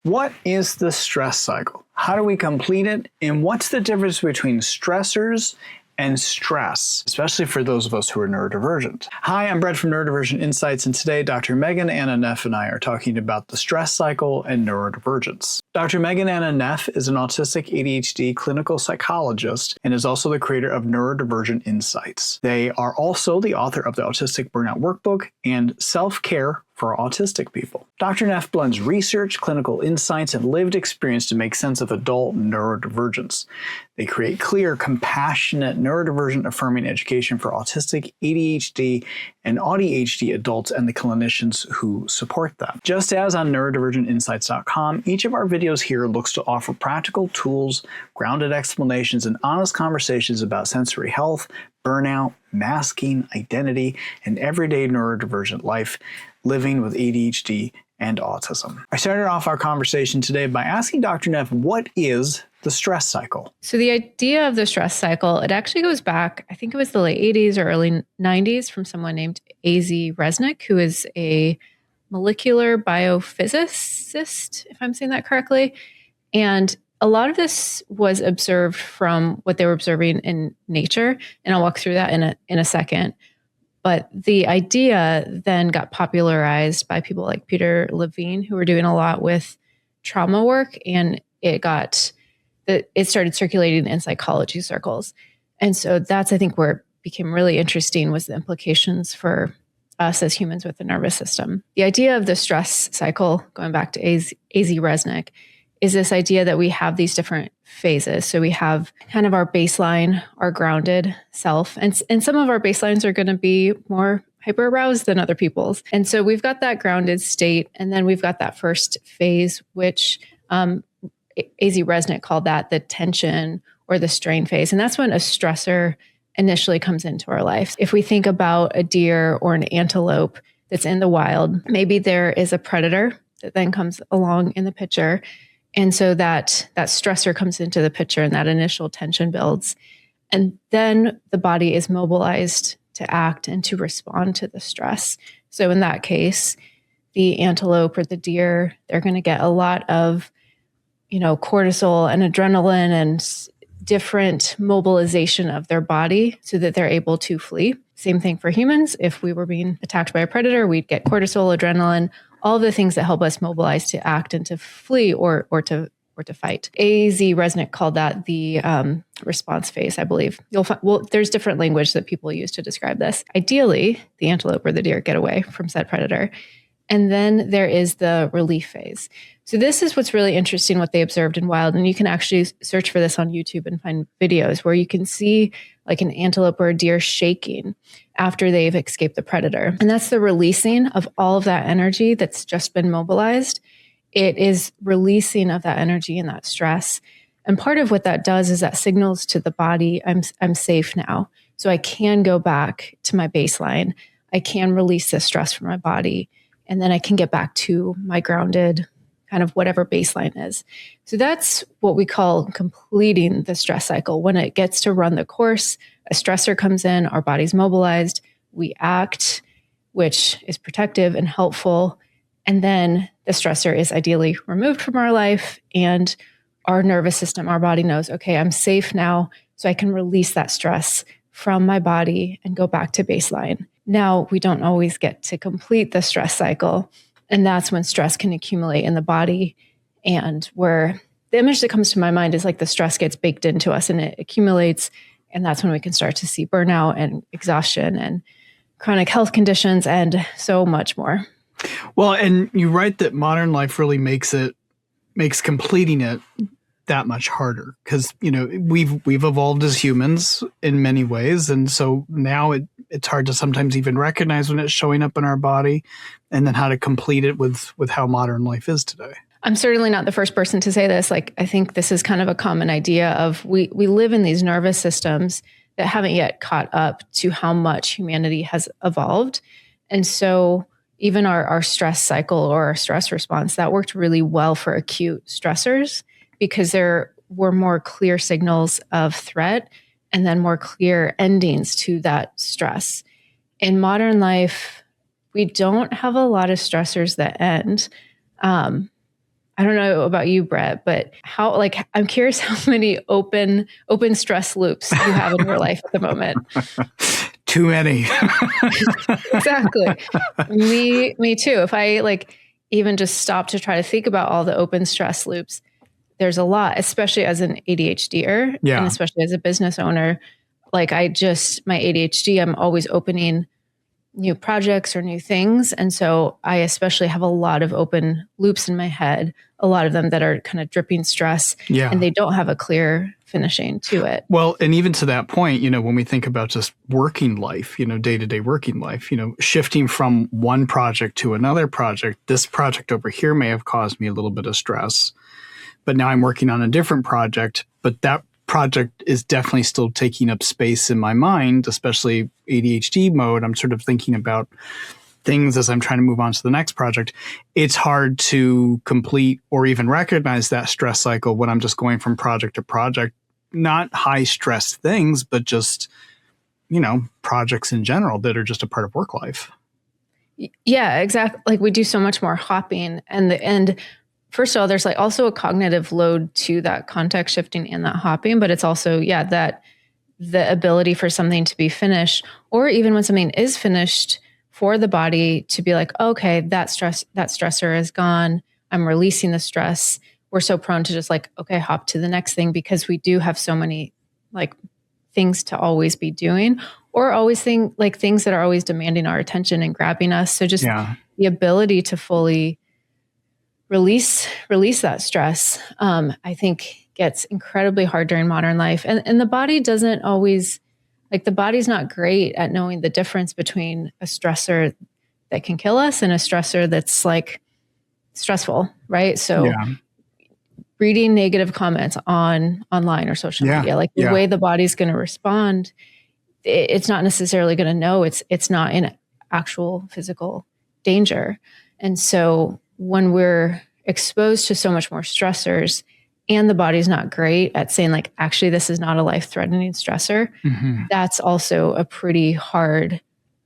What is the stress cycle? How do we complete it? And what's the difference between stressors and stress, especially for those of us who are neurodivergent? Hi, I'm Brett from Neurodivergent Insights, and today Dr. Megan Anna Neff and I are talking about the stress cycle and neurodivergence. Dr. Megan Anna Neff is an autistic ADHD clinical psychologist and is also the creator of Neurodivergent Insights. They are also the author of the Autistic Burnout Workbook and Self-Care for Autistic People. Dr. Neff blends research, clinical insights, and lived experience to make sense of adult neurodivergence. They create clear, compassionate, neurodivergent affirming education for autistic, ADHD, and ADHD adults and the clinicians who support them. Just as on neurodivergentinsights.com, each of our videos here looks to offer practical tools, grounded explanations, and honest conversations about sensory health, burnout, masking, identity, and everyday neurodivergent life, living with ADHD and autism. I started off our conversation today by asking Dr. Neff, what is the stress cycle? So the idea of the stress cycle, it actually goes back, I think it was the late 80s or early 90s from someone named A.Z. Resnick, who is a molecular biophysicist, if I'm saying that correctly. And a lot of this was observed from what they were observing in nature. And I'll walk through that in a second. But the idea then got popularized by people like Peter Levine, who were doing a lot with trauma work, and it started circulating in psychology circles. And so that's, I think, where it became really interesting, was the implications for us as humans with the nervous system. The idea of the stress cycle, going back to A.Z. Resnick, is this idea that we have these different phases. So we have kind of our baseline, our grounded self, and some of our baselines are going to be more hyper-aroused than other people's. And so we've got that grounded state, and then we've got that first phase, which A.Z. Resnick called that the tension or the strain phase. And that's when a stressor initially comes into our life. If we think about a deer or an antelope that's in the wild, maybe there is a predator that then comes along in the picture. And so that stressor comes into the picture and that initial tension builds. And then the body is mobilized to act and to respond to the stress. So in that case, the antelope or the deer, they're going to get a lot of, cortisol and adrenaline and different mobilization of their body so that they're able to flee. Same thing for humans. If we were being attacked by a predator, we'd get cortisol, adrenaline, all of the things that help us mobilize to act and to flee or to fight. A.Z. Resnick called that the response phase, I believe. There's different language that people use to describe this. Ideally, the antelope or the deer get away from said predator. And then there is the relief phase. So this is what's really interesting, what they observed in wild. And you can actually search for this on YouTube and find videos where you can see like an antelope or a deer shaking after they've escaped the predator. And that's the releasing of all of that energy that's just been mobilized. It is releasing of that energy and that stress. And part of what that does is that signals to the body, I'm safe now. So I can go back to my baseline. I can release the stress from my body. And then I can get back to my grounded kind of whatever baseline is. So that's what we call completing the stress cycle. When it gets to run the course, a stressor comes in, our body's mobilized, we act, which is protective and helpful. And then the stressor is ideally removed from our life, and our nervous system, our body knows, okay, I'm safe now, so I can release that stress from my body and go back to baseline. Now, we don't always get to complete the stress cycle. And that's when stress can accumulate in the body. And where the image that comes to my mind is like the stress gets baked into us and it accumulates. And that's when we can start to see burnout and exhaustion and chronic health conditions and so much more. Well, and you write that modern life really makes completing it that much harder because, we've evolved as humans in many ways. And so now it's hard to sometimes even recognize when it's showing up in our body and then how to complete it with how modern life is today. I'm certainly not the first person to say this. Like, I think this is kind of a common idea of we live in these nervous systems that haven't yet caught up to how much humanity has evolved. And so even our stress cycle or our stress response, that worked really well for acute stressors because there were more clear signals of threat and then more clear endings to that stress. In modern life, we don't have a lot of stressors that end. I don't know about you, Brett, but I'm curious how many open stress loops you have in your life at the moment. Too many. Exactly. Me too. If I even just stop to try to think about all the open stress loops, there's a lot, especially as an ADHDer and especially as a business owner. My ADHD, I'm always opening new projects or new things. And so I especially have a lot of open loops in my head, a lot of them that are kind of dripping stress, and they don't have a clear finishing to it. Well, and even to that point, when we think about just working life, day-to-day working life, shifting from one project to another project, this project over here may have caused me a little bit of stress, but now I'm working on a different project, but that project is definitely still taking up space in my mind, especially ADHD mode. I'm sort of thinking about things as I'm trying to move on to the next project. It's hard to complete or even recognize that stress cycle when I'm just going from project to project, not high stress things, but just, projects in general that are just a part of work life. Yeah, exactly. Like we do so much more hopping and first of all, there's also a cognitive load to that context shifting and that hopping, but it's also, that the ability for something to be finished, or even when something is finished, for the body to be like, okay, that stressor is gone. I'm releasing the stress. We're so prone to just hop to the next thing because we do have so many things to always be doing, or always things that are always demanding our attention and grabbing us. So just the ability to fully release that stress, I think gets incredibly hard during modern life. And the body doesn't always, the body's not great at knowing the difference between a stressor that can kill us and a stressor that's stressful, right? So reading negative comments online or social media, the way the body's going to respond, it's not necessarily going to know it's not in actual physical danger. And so when we're exposed to so much more stressors and the body's not great at saying actually, this is not a life-threatening stressor, that's also a pretty hard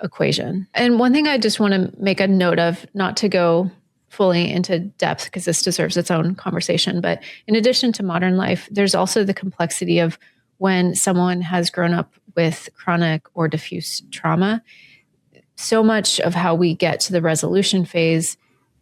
equation. And one thing I just want to make a note of, not to go fully into depth because this deserves its own conversation, but in addition to modern life, there's also the complexity of when someone has grown up with chronic or diffuse trauma. So much of how we get to the resolution phase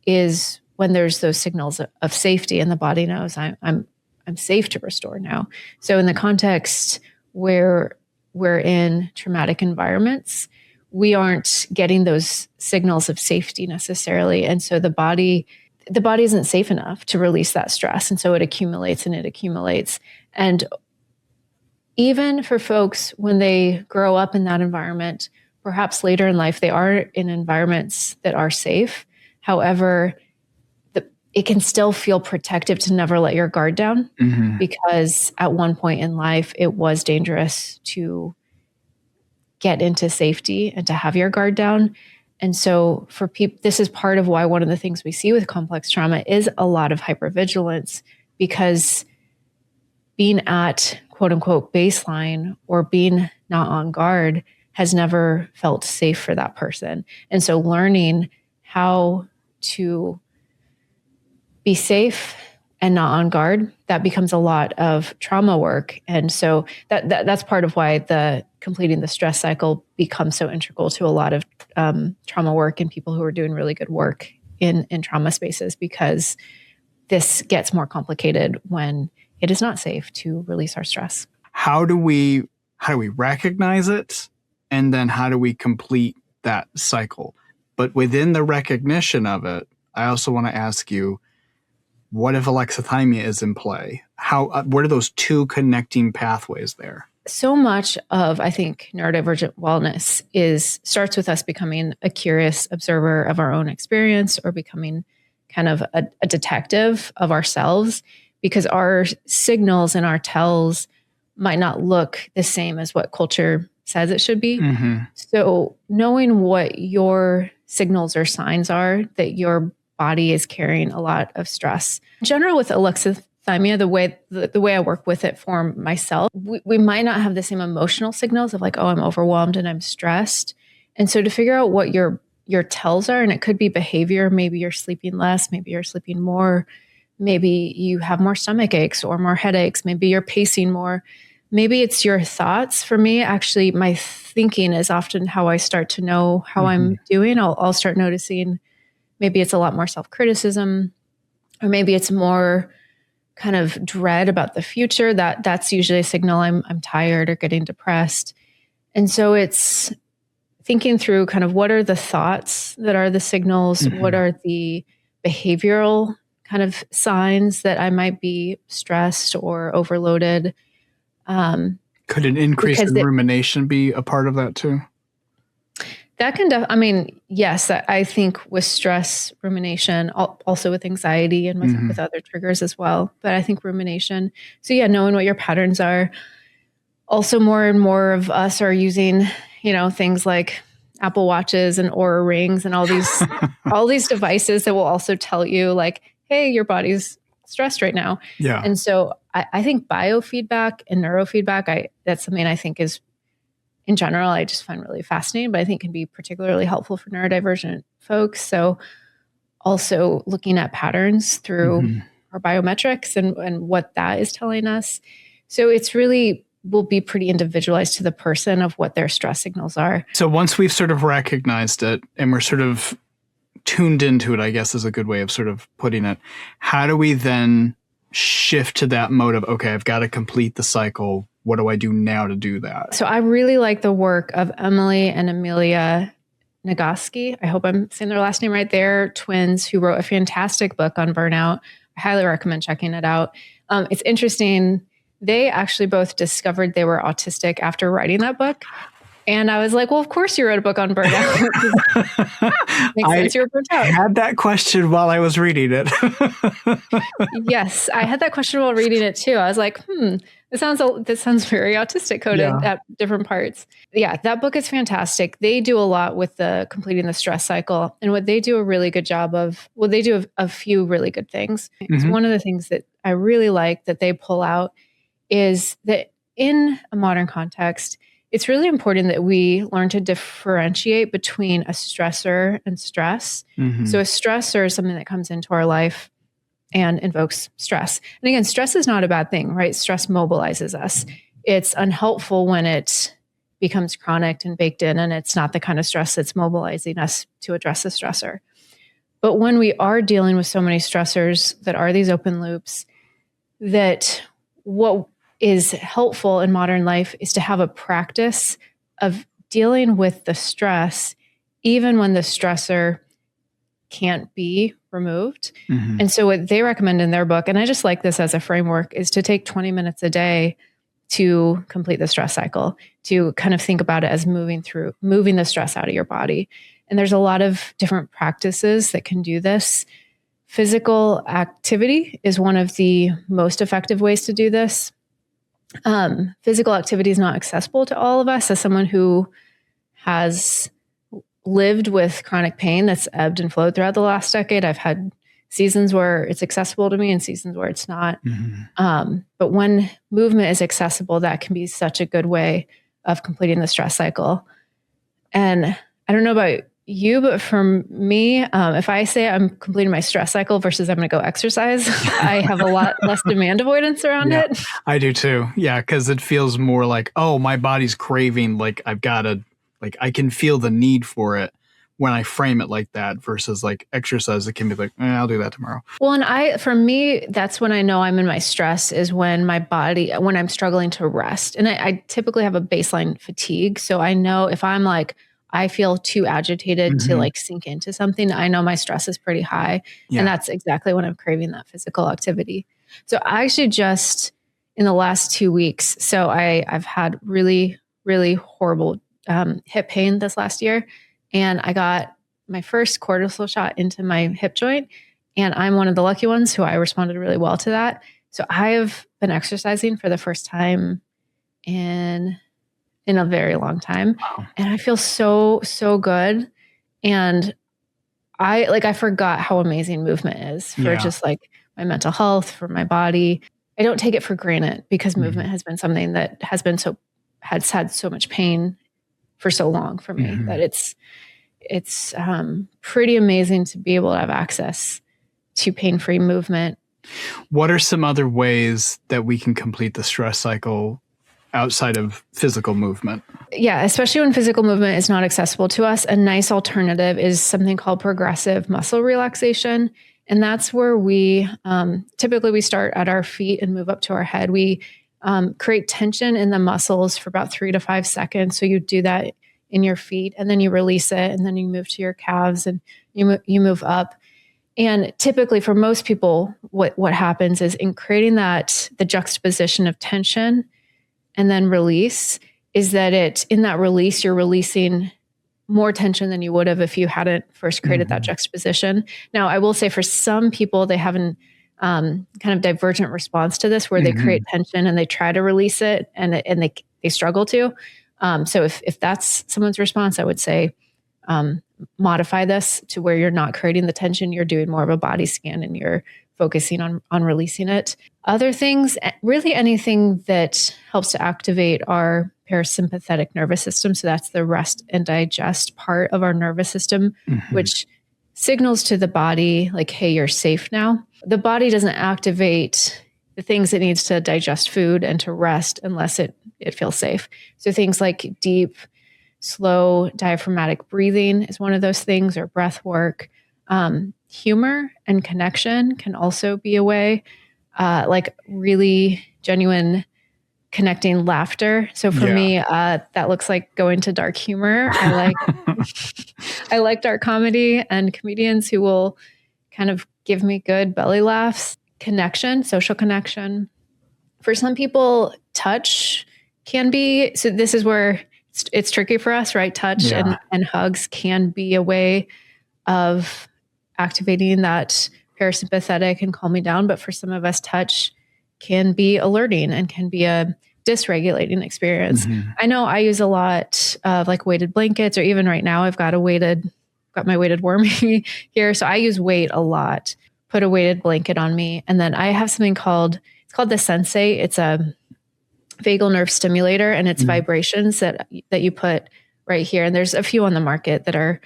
is when there's those signals of safety and the body knows I'm safe to restore now. So in the context where we're in traumatic environments, we aren't getting those signals of safety necessarily. And so the body isn't safe enough to release that stress. And so it accumulates. And even for folks, when they grow up in that environment, perhaps later in life, they are in environments that are safe. However, it can still feel protective to never let your guard down because at one point in life, it was dangerous to get into safety and to have your guard down. And so for people, this is part of why one of the things we see with complex trauma is a lot of hypervigilance, because being at quote unquote baseline or being not on guard has never felt safe for that person. And so learning how to be safe and not on guard, that becomes a lot of trauma work. And so that's part of why completing the stress cycle becomes so integral to a lot of trauma work and people who are doing really good work in trauma spaces, because this gets more complicated when it is not safe to release our stress. How do we recognize it? And then how do we complete that cycle? But within the recognition of it, I also want to ask you, what if alexithymia is in play? What are those two connecting pathways there? So much of, I think, neurodivergent wellness starts with us becoming a curious observer of our own experience, or becoming kind of a detective of ourselves, because our signals and our tells might not look the same as what culture says it should be. So knowing what your signals or signs are that your body is carrying a lot of stress. In general, with alexithymia, the way I work with it for myself, we might not have the same emotional signals of I'm overwhelmed and I'm stressed. And so to figure out what your tells are, and it could be behavior, maybe you're sleeping less, maybe you're sleeping more, maybe you have more stomach aches or more headaches. Maybe you're pacing more. Maybe it's your thoughts. For me, actually, my thinking is often how I start to know how I'm doing. I'll start noticing maybe it's a lot more self-criticism, or maybe it's more kind of dread about the future. That's usually a signal I'm tired or getting depressed. And so it's thinking through kind of what are the thoughts that are the signals, what are the behavioral kind of signs that I might be stressed or overloaded. Could an increase in rumination be a part of that too? That can, yes, I think with stress, rumination, also with anxiety and with other triggers as well. But I think rumination. So yeah, knowing what your patterns are. Also, more and more of us are using, things like Apple Watches and Oura Rings and all these devices that will also tell you like, hey, your body's stressed right now. Yeah. And so I think biofeedback and neurofeedback, that's something I think is, in general, I just find really fascinating, but I think can be particularly helpful for neurodivergent folks. So also looking at patterns through our biometrics and what that is telling us. So it's really will be pretty individualized to the person of what their stress signals are. So once we've sort of recognized it and we're sort of tuned into it, I guess is a good way of sort of putting it, how do we then shift to that mode of, okay, I've got to complete the cycle. What do I do now to do that? So I really like the work of Emily and Amelia Nagoski. I hope I'm saying their last name right. They're twins who wrote a fantastic book on burnout. I highly recommend checking it out. It's interesting. They actually both discovered they were autistic after writing that book. And I was like, well, of course you wrote a book on burnout. Makes sense. You were burnt out. I had that question while I was reading it. Yes, I had that question while reading it too. I was like, this sounds very autistic coded at different parts. Yeah, that book is fantastic. They do a lot with the completing the stress cycle. And what they do a really good job of, they do a few really good things. One of the things that I really like that they pull out is that in a modern context, it's really important that we learn to differentiate between a stressor and stress. So a stressor is something that comes into our life and invokes stress. And again, stress is not a bad thing, right? Stress mobilizes us. It's unhelpful when it becomes chronic and baked in, and it's not the kind of stress that's mobilizing us to address the stressor. But when we are dealing with so many stressors that are these open loops, that what is helpful in modern life is to have a practice of dealing with the stress, even when the stressor can't be removed. And so what they recommend in their book, and I just like this as a framework, is to take 20 minutes a day to complete the stress cycle, to kind of think about it as moving the stress out of your body. And there's a lot of different practices that can do this. Physical activity is one of the most effective ways to do this. Physical activity is not accessible to all of us. As someone who has lived with chronic pain that's ebbed and flowed throughout the last decade, I've had seasons where it's accessible to me and seasons where it's not. But when movement is accessible, that can be such a good way of completing the stress cycle. And I don't know about you, but for me, if I say I'm completing my stress cycle versus I'm going to go exercise, I have a lot less demand avoidance around it. I do too. Yeah. Cause it feels more like, oh, my body's craving. Like I've got to, like, I can feel the need for it when I frame it like that versus like exercise. It can be like, I'll do that tomorrow. Well, and for me, that's when I know I'm in my stress is when when I'm struggling to rest. And I typically have a baseline fatigue. So I know if I'm like, I feel too agitated to like sink into something, I know my stress is pretty high. And that's exactly when I'm craving that physical activity. So I actually just in the last 2 weeks, so I've had really, really horrible hip pain this last year. And I got my first cortisol shot into my hip joint. And I'm one of the lucky ones who I responded really well to that. So I have been exercising for the first time in a very long time. Wow. And I feel so, so good. And I forgot how amazing movement is for just like my mental health, for my body. I don't take it for granted because movement has been something that has had so much pain for so long for me that it's pretty amazing to be able to have access to pain-free movement What are some other ways that we can complete the stress cycle outside of physical movement? Yeah, especially when physical movement is not accessible to us, a nice alternative is something called progressive muscle relaxation. And that's where we typically we start at our feet and move up to our head. We create tension in the muscles for about 3 to 5 seconds. So you do that in your feet, and then you release it, and then you move to your calves, and you move up. And typically, for most people, what happens is in creating the juxtaposition of tension and then release, is that in that release, you're releasing more tension than you would have if you hadn't first created that juxtaposition. Now, I will say for some people, they have an kind of divergent response to this, where they create tension and they try to release it, and they struggle to. So if that's someone's response, I would say modify this to where you're not creating the tension, you're doing more of a body scan and you're focusing on releasing it. Other things, really anything that helps to activate our parasympathetic nervous system. So that's the rest and digest part of our nervous system, which signals to the body like, hey, you're safe now. The body doesn't activate the things it needs to digest food and to rest unless it feels safe. So things like deep, slow diaphragmatic breathing is one of those things, or breath work. Humor and connection can also be a way, like really genuine connecting laughter. So for me, that looks like going to dark humor. I like dark comedy and comedians who will kind of give me good belly laughs. Connection, social connection. For some people, touch can be, so this is where it's tricky for us, right? Touch and hugs can be a way of activating that parasympathetic and calming down. But for some of us, touch can be alerting and can be a dysregulating experience. I know I use a lot of like weighted blankets, or even right now I've got my weighted warmie here. So I use weight a lot, put a weighted blanket on me. And then I have something called the Sensei. It's a vagal nerve stimulator, and it's vibrations that you put right here. And there's a few on the market that are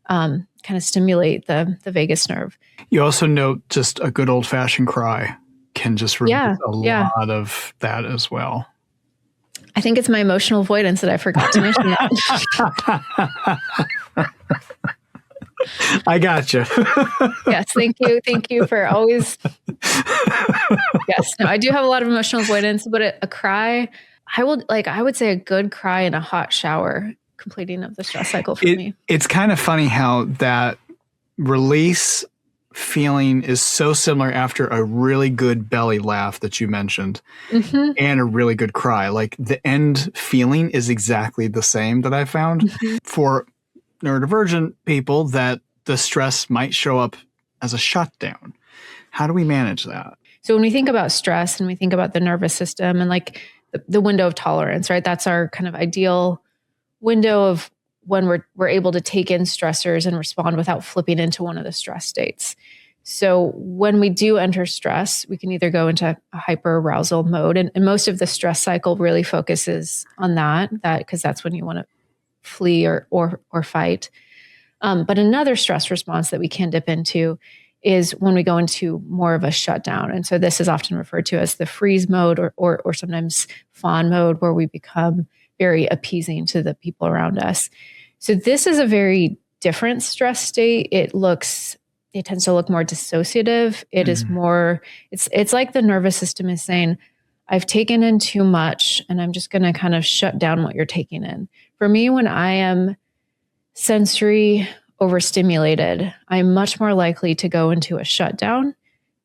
kind of stimulate the vagus nerve. You also note just a good old fashioned cry can just release a lot of that as well. I think it's my emotional avoidance that I forgot to mention that. I gotcha. Yes, thank you. Thank you for always. Yes, no, I do have a lot of emotional avoidance, but a cry, I would say a good cry in a hot shower, completing of the stress cycle for me. It's kind of funny how that release feeling is so similar after a really good belly laugh that you mentioned and a really good cry. Like the end feeling is exactly the same that I found. For neurodivergent people, that the stress might show up as a shutdown. How do we manage that? So when we think about stress and we think about the nervous system and like the window of tolerance, right? That's our kind of ideal window of when we're able to take in stressors and respond without flipping into one of the stress states. So when we do enter stress, we can either go into a hyperarousal mode, and most of the stress cycle really focuses on that because that's when you want to flee or fight. But another stress response that we can dip into is when we go into more of a shutdown. And so this is often referred to as the freeze mode or sometimes fawn mode, where we become very appeasing to the people around us. So this is a very different stress state. It tends to look more dissociative. It is more, it's like the nervous system is saying, I've taken in too much and I'm just going to kind of shut down what you're taking in. For me, when I am sensory overstimulated, I'm much more likely to go into a shutdown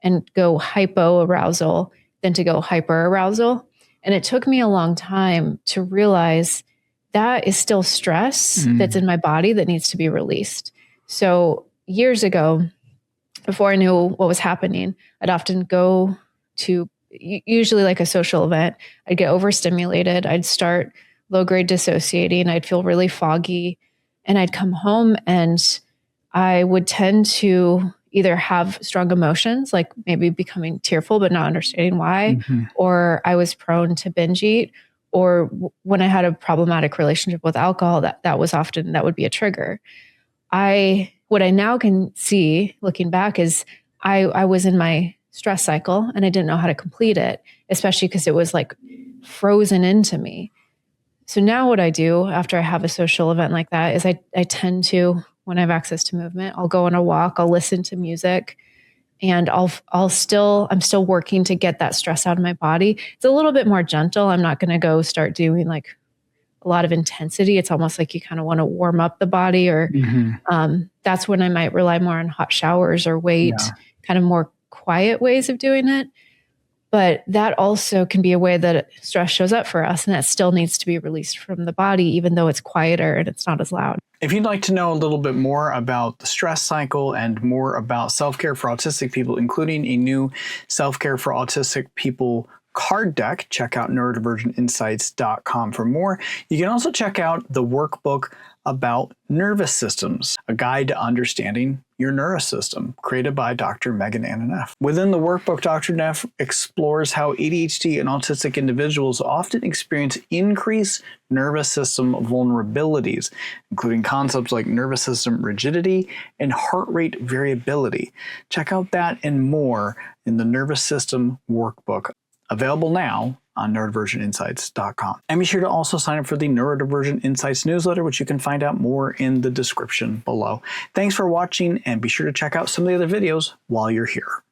and go hypoarousal than to go hyperarousal. And it took me a long time to realize that is still stress that's in my body that needs to be released. So years ago, before I knew what was happening, I'd often go to usually like a social event. I'd get overstimulated. I'd start low-grade dissociating. I'd feel really foggy. And I'd come home and I would tend to either have strong emotions, like maybe becoming tearful but not understanding why, or I was prone to binge eat, or when I had a problematic relationship with alcohol, that would be a trigger. What I now can see looking back is I was in my stress cycle and I didn't know how to complete it, especially because it was like frozen into me. So now what I do after I have a social event like that is I tend to, when I have access to movement, I'll go on a walk, I'll listen to music, and I'm still working to get that stress out of my body. It's a little bit more gentle. I'm not going to go start doing like a lot of intensity. It's almost like you kind of want to warm up the body, or that's when I might rely more on hot showers or wait, kind of more quiet ways of doing it. But that also can be a way that stress shows up for us, and that still needs to be released from the body, even though it's quieter and it's not as loud. If you'd like to know a little bit more about the stress cycle and more about self-care for autistic people, including a new self-care for autistic people card deck, check out neurodivergentinsights.com for more. You can also check out the workbook about nervous systems, a guide to understanding your nervous system, created by Dr. Anna Neff. Within the workbook, Dr. Neff explores how ADHD and autistic individuals often experience increased nervous system vulnerabilities, including concepts like nervous system rigidity and heart rate variability. Check out that and more in the Nervous System Workbook, available now on neurodivergentinsights.com. And be sure to also sign up for the Neurodivergent Insights newsletter, which you can find out more in the description below. Thanks for watching, and be sure to check out some of the other videos while you're here.